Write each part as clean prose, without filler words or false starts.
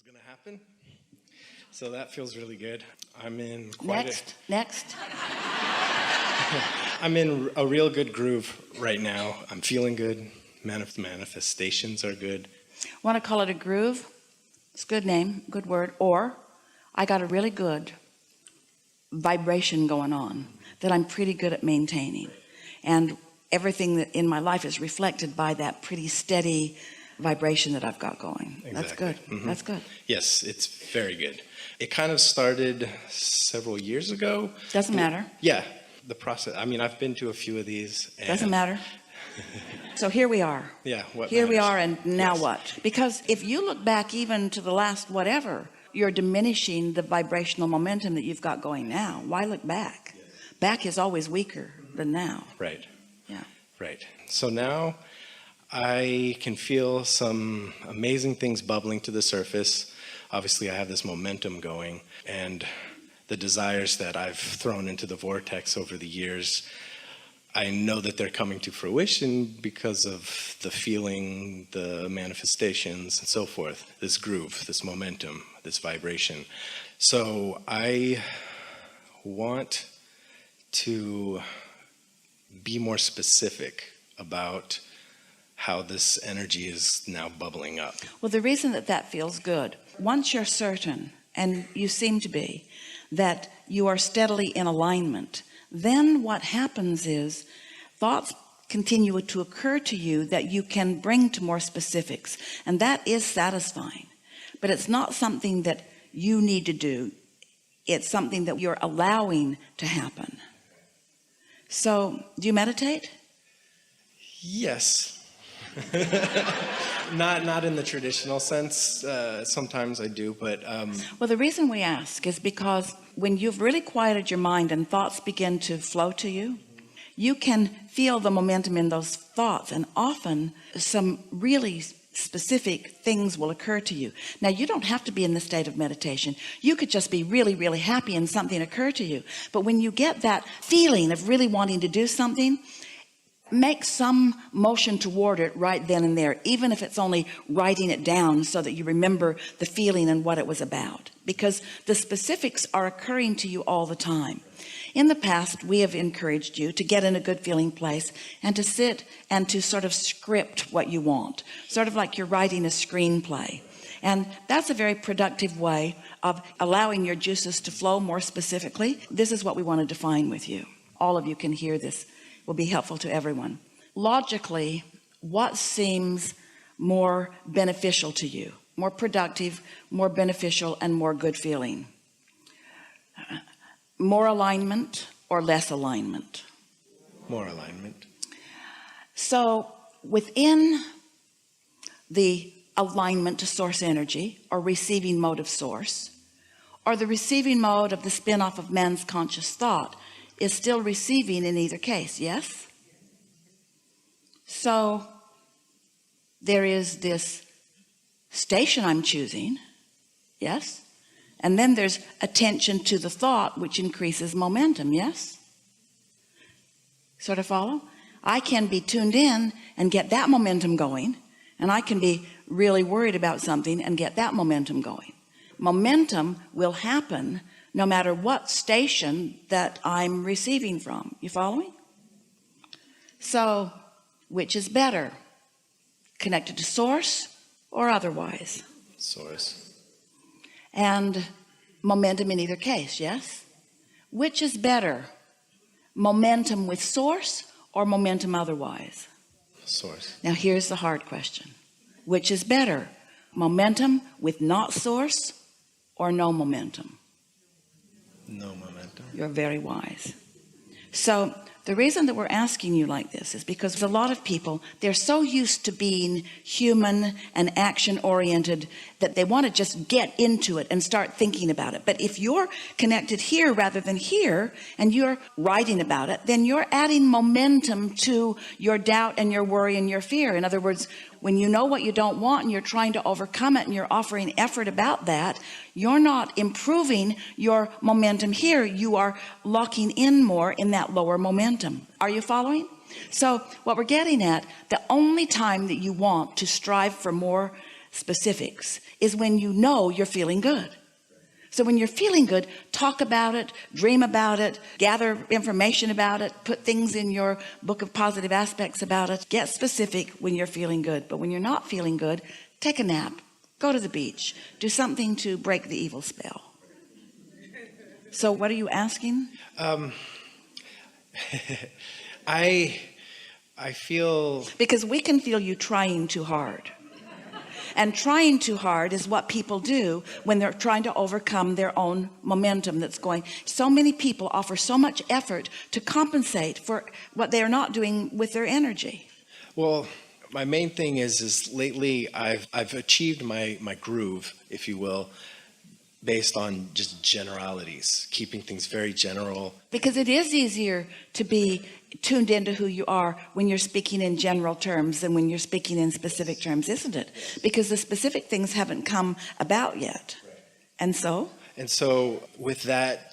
was going to happen. So that feels really good. I'm in Next. I'm in a real good groove right now. I'm feeling good. Manifestations are good. Want to call it a groove? It's a good name, good word. Or I got a really good vibration going on that I'm pretty good at maintaining. And everything that in my life is reflected by that pretty steady vibration that I've got going. Exactly. That's good. Mm-hmm. That's good. Yes, it's very good. It kind of started several years ago. Doesn't matter. Yeah, the process. I mean, I've been to a few of these. Doesn't matter. So here we are. Yeah, here we are, and now yes. what? Because if you look back even to the last whatever, you're diminishing the vibrational momentum that you've got going now. Why look back? Yes. Back is always weaker than now. Right. Yeah. Right. So now I can feel some amazing things bubbling to the surface. Obviously, I have this momentum going, and the desires that I've thrown into the vortex over the years, I know that they're coming to fruition because of the feeling, the manifestations, and so forth. This groove, this momentum, this vibration. So I want to be more specific about how this energy is now bubbling up. Well, the reason that feels good, once you're certain, and you seem to be, that you are steadily in alignment, then what happens is thoughts continue to occur to you that you can bring to more specifics, and that is satisfying. But it's not something that you need to do. It's something that you're allowing to happen. So, do you meditate? Yes. Not in the traditional sense. Sometimes I do, but well, the reason we ask is because when you've really quieted your mind and thoughts begin to flow to you, you can feel the momentum in those thoughts, and often some really specific things will occur to you. Now, you don't have to be in the state of meditation. You could just be really, really happy and something occur to you. But when you get that feeling of really wanting to do something, make some motion toward it right then and there, even if it's only writing it down so that you remember the feeling and what it was about, because the specifics are occurring to you all the time. In the past, we have encouraged you to get in a good feeling place and to sit and to sort of script what you want, sort of like you're writing a screenplay. And that's a very productive way of allowing your juices to flow more specifically. This is what we want to define with you. All of you can hear this. Will be helpful to everyone. Logically, what seems more beneficial to you, more productive, more beneficial, and more good feeling? More alignment or less alignment? More alignment. So within the alignment to source energy, or receiving mode of source, or the receiving mode of the spin-off of man's conscious thought, is still receiving in either case. Yes. So there is this station I'm choosing. Yes. And then there's attention to the thought, which increases momentum. Yes. Sort of follow? I can be tuned in and get that momentum going, and I can be really worried about something and get that momentum going. Momentum will happen no matter what station that I'm receiving from. You follow me? So, which is better? Connected to source or otherwise? Source. And momentum in either case, yes? Which is better? Momentum with source or momentum otherwise? Source. Now here's the hard question. Which is better? Momentum with not source or no momentum? No momentum. You're very wise. So the reason that we're asking you like this is because a lot of people, they're so used to being human and action oriented that they want to just get into it and start thinking about it. But if you're connected here rather than here, and you're writing about it, then you're adding momentum to your doubt and your worry and your fear. In other words, when you know what you don't want and you're trying to overcome it and you're offering effort about that, you're not improving your momentum here. You are locking in more in that lower momentum. Are you following? So what we're getting at, the only time that you want to strive for more specifics is when you know you're feeling good. So when you're feeling good, talk about it, dream about it, gather information about it, put things in your book of positive aspects about it. Get specific when you're feeling good. But when you're not feeling good, take a nap, go to the beach, do something to break the evil spell. So what are you asking? I feel, Because we can feel you trying too hard. And trying too hard is what people do when they're trying to overcome their own momentum that's going. So many people offer so much effort to compensate for what they are not doing with their energy. well, my main thing is lately I've achieved my groove, if you will, based on just generalities, keeping things very general. Because it is easier to be tuned into who you are when you're speaking in general terms than when you're speaking in specific terms, isn't it? Because the specific things haven't come about yet. And so With that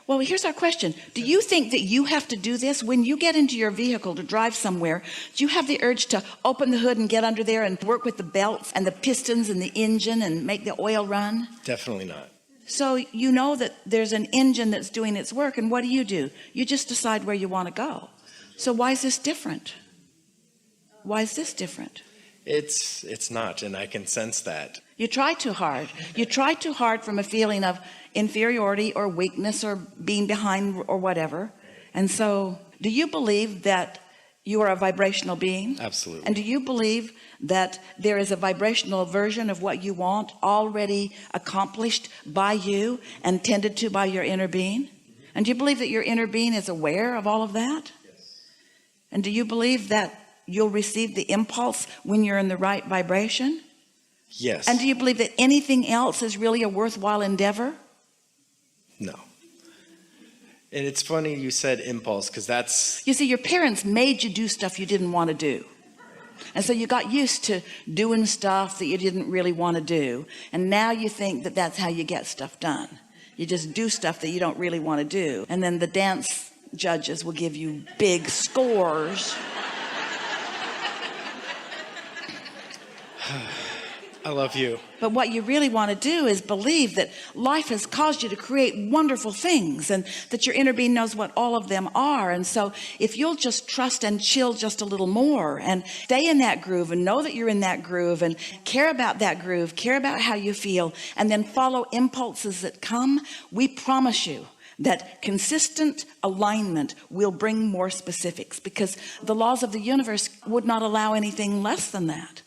well, here's our question. Do you think that you have to do this when you get into your vehicle to drive somewhere? Do you have the urge to open the hood and get under there and work with the belts and the pistons and the engine and make the oil run? definitely not. So you know that there's an engine that's doing its work, and what do? You just decide where you want to go. So why is this different? Why is this different? It's not, and I can sense that. You try too hard. You try too hard from a feeling of inferiority or weakness or being behind or whatever. And so, do you believe that you are a vibrational being? Absolutely. And do you believe that there is a vibrational version of what you want already accomplished by you and tended to by your inner being? And do you believe that your inner being is aware of all of that? Yes. And do you believe that you'll receive the impulse when you're in the right vibration? Yes. And do you believe that anything else is really a worthwhile endeavor? No. And it's funny you said impulse, because that's, You see, your parents made you do stuff you didn't want to do. And so you got used to doing stuff that you didn't really want to do. And now you think that that's how you get stuff done. You just do stuff that you don't really want to do. And then the dance judges will give you big scores. I love you. But what you really want to do is believe that life has caused you to create wonderful things and that your inner being knows what all of them are. And so if you'll just trust and chill just a little more and stay in that groove and know that you're in that groove and care about that groove, care about how you feel, and then follow impulses that come, we promise you that consistent alignment will bring more specifics, because the laws of the universe would not allow anything less than that.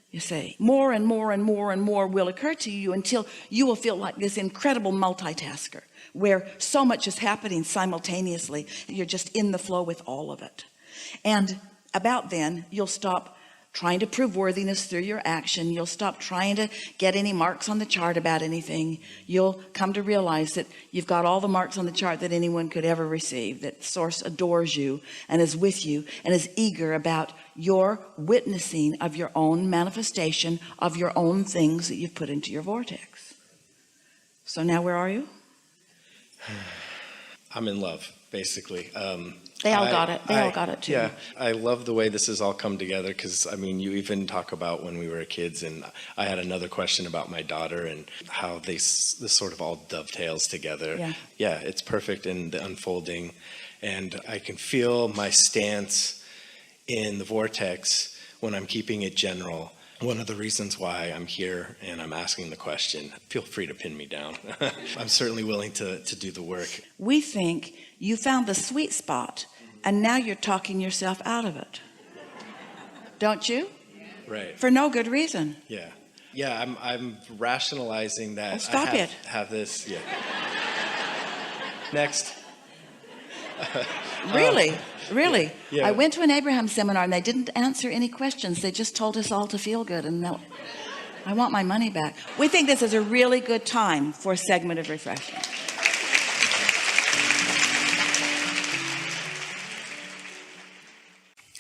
You see, more and more and more and more will occur to you until you will feel like this incredible multitasker where so much is happening simultaneously. You're just in the flow with all of it. And about then, you'll stop trying to prove worthiness through your action. You'll stop trying to get any marks on the chart about anything. You'll come to realize that you've got all the marks on the chart that anyone could ever receive, that Source adores you and is with you and is eager about your witnessing of your own manifestation of your own things that you've put into your vortex. So now where are you? I'm in love, basically. They all got it. They all got it too. Yeah, I love the way this has all come together, because I mean, you even talk about when we were kids, and I had another question about my daughter and how this sort of all dovetails together. Yeah, it's perfect in the unfolding, and I can feel my stance in the vortex when I'm keeping it general. One of the reasons why I'm here and I'm asking the question, feel free to pin me down. I'm certainly willing to do the work. We think you found the sweet spot and now you're talking yourself out of it. Don't you? Right. For no good reason. Yeah. Yeah, I'm rationalizing that. Oh, stop I it. have this. Yeah. Next. Really? Really? Yeah. I went to an Abraham seminar and they didn't answer any questions. They just told us all to feel good, and no, I want my money back. We think this is a really good time for a segment of refreshment.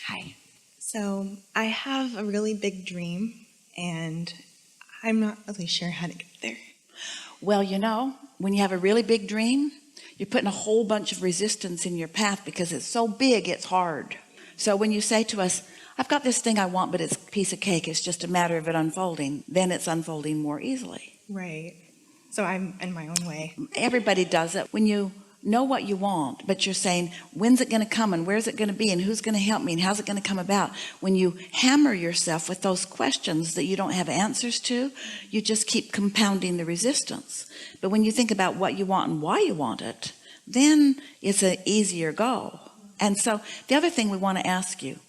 Hi. So I have a really big dream and I'm not really sure how to get there. Well, you know, when you have a really big dream, you're putting a whole bunch of resistance in your path because it's so big, it's hard. So when you say to us, I've got this thing I want, but it's piece of cake. It's just a matter of it unfolding. Then it's unfolding more easily. Right. So I'm in my own way. Everybody does it. When you know what you want, but you're saying, when's it going to come, and where's it going to be, and who's going to help me, and how's it going to come about? When you hammer yourself with those questions that you don't have answers to, you just keep compounding the resistance. But when you think about what you want and why you want it, then it's an easier go. And so the other thing we want to ask you,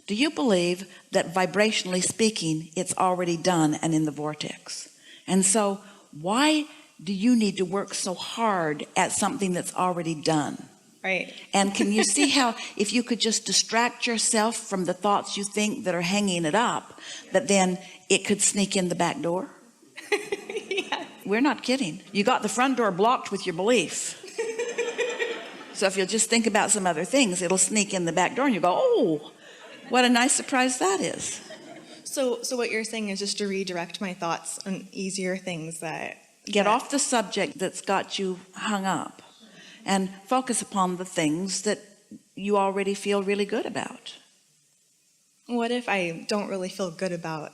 do you believe that vibrationally speaking, it's already done and in the vortex? And so why do you need to work so hard at something that's already done? Right. And can you see how if you could just distract yourself from the thoughts you think that are hanging it up, that then it could sneak in the back door? Yeah. We're not kidding. You got the front door blocked with your belief. So if you'll just think about some other things, it'll sneak in the back door and you go, oh, what a nice surprise that is. So what you're saying is just to redirect my thoughts on easier things that Get off the subject that's got you hung up and focus upon the things that you already feel really good about. What if I don't really feel good about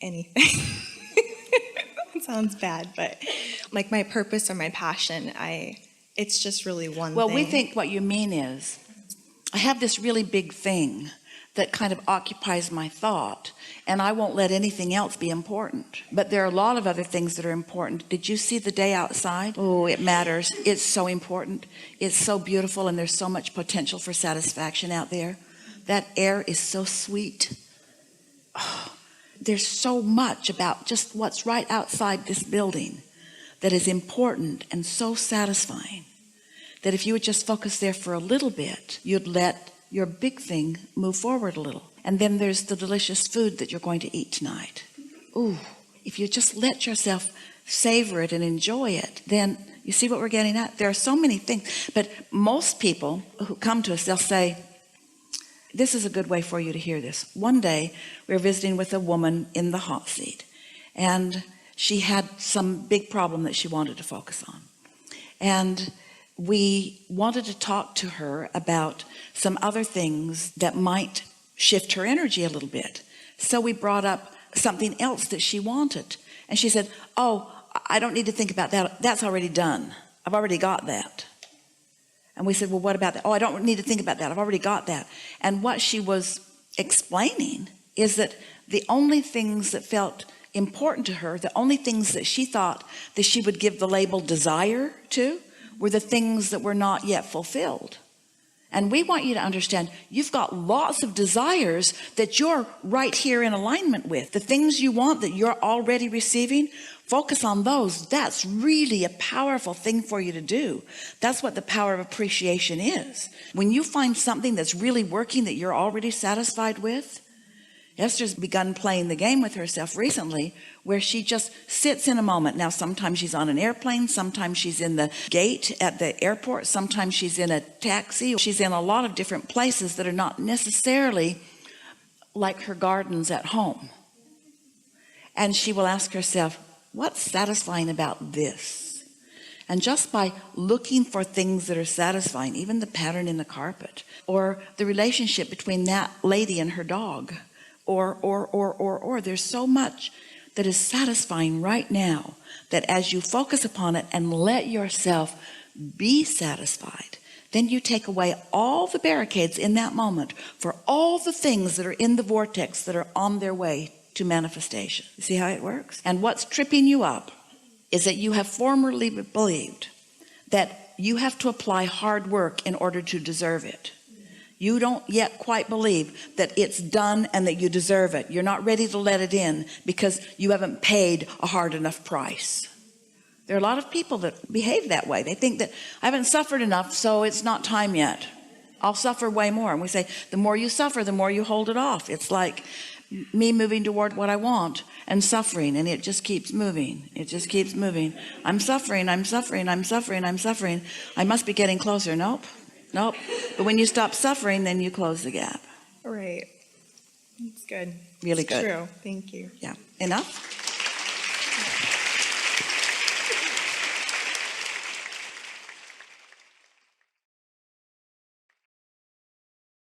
anything? It sounds bad, but like my purpose or my passion, it's just really one Well, thing. we think what you mean is, I have this really big thing that kind of occupies my thought, and I won't let anything else be important. But there are a lot of other things that are important. Did you see the day outside? Oh, it matters. It's so important. It's so beautiful, and there's so much potential for satisfaction out there. That air is so sweet. Oh, there's so much about just what's right outside this building that is important and so satisfying that if you would just focus there for a little bit, you'd let your big thing move forward a little. And then there's the delicious food that you're going to eat tonight. Ooh, if you just let yourself savor it and enjoy it, then you see what we're getting at? There are so many things, but most people who come to us, they'll say, this is a good way for you to hear this. One day we were visiting with a woman in the hot seat, and she had some big problem that she wanted to focus on. And we wanted to talk to her about some other things that might shift her energy a little bit. So we brought up something else that she wanted. And she said, oh, I don't need to think about that. That's already done. I've already got that. And we said, well, what about that? Oh, I don't need to think about that. I've already got that. And what she was explaining is that the only things that felt important to her, the only things that she thought that she would give the label desire to, were the things that were not yet fulfilled. And we want you to understand, you've got lots of desires that you're right here in alignment with. The things you want that you're already receiving, focus on those. That's really a powerful thing for you to do. That's what the power of appreciation is. When you find something that's really working that you're already satisfied with, Esther's begun playing the game with herself recently where she just sits in a moment. Now, sometimes she's on an airplane, sometimes she's in the gate at the airport, sometimes she's in a taxi. She's in a lot of different places that are not necessarily like her gardens at home. And she will ask herself, what's satisfying about this? And just by looking for things that are satisfying, even the pattern in the carpet, or the relationship between that lady and her dog, or there's so much that is satisfying right now that as you focus upon it and let yourself be satisfied, then you take away all the barricades in that moment for all the things that are in the vortex that are on their way to manifestation. You see how it works? And what's tripping you up is that you have formerly believed that you have to apply hard work in order to deserve it. You don't yet quite believe that it's done and that you deserve it. You're not ready to let it in because you haven't paid a hard enough price. There are a lot of people that behave that way. They think that I haven't suffered enough, so it's not time yet. I'll suffer way more. And we say, the more you suffer, the more you hold it off. It's like me moving toward what I want and suffering, and it just keeps moving. It just keeps moving. I'm suffering, I'm suffering, I'm suffering, I'm suffering. I must be getting closer. Nope. But when you stop suffering, then you close the gap. Right. That's good. Really It's good. True. Thank you. Yeah. Enough?